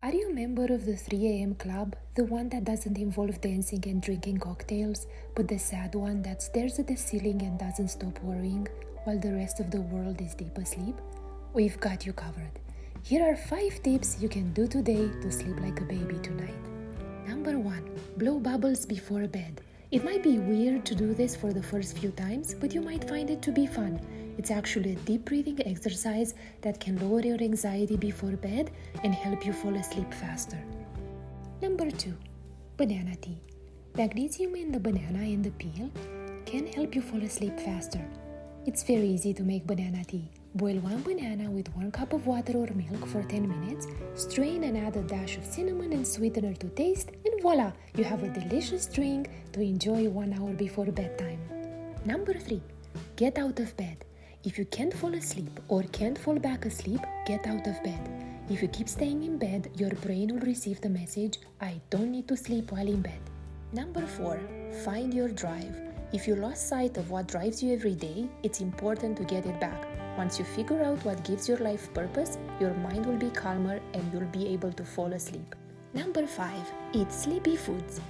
Are you a member of the 3 a.m. club? The one that doesn't involve dancing and drinking cocktails, but the sad one that stares at the ceiling and doesn't stop worrying while the rest of the world is deep asleep? We've got you covered. Here are 5 tips you can do today to sleep like a baby tonight. Number 1. Blow bubbles before bed. It might be weird to do this for the first few times, but you might find it to be fun. It's actually a deep breathing exercise that can lower your anxiety before bed and help you fall asleep faster. Number 2. Banana tea. Magnesium in the banana and the peel can help you fall asleep faster. It's very easy to make banana tea. Boil 1 banana with 1 cup of water or milk for 10 minutes, strain and add a dash of cinnamon and sweetener to taste, and voila! You have a delicious drink to enjoy 1 hour before bedtime. Number 3. Get out of bed. If you can't fall asleep or can't fall back asleep, get out of bed. If you keep staying in bed, your brain will receive the message, I don't need to sleep while in bed. Number 4. Find your drive. If you lost sight of what drives you every day, it's important to get it back. Once you figure out what gives your life purpose, your mind will be calmer and you'll be able to fall asleep. Number 5. Eat sleepy foods.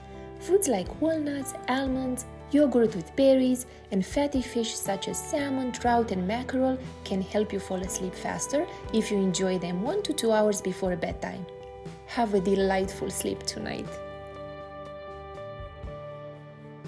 Foods like walnuts, almonds, yogurt with berries, and fatty fish such as salmon, trout, and mackerel can help you fall asleep faster if you enjoy them 1 to 2 hours before bedtime. Have a delightful sleep tonight.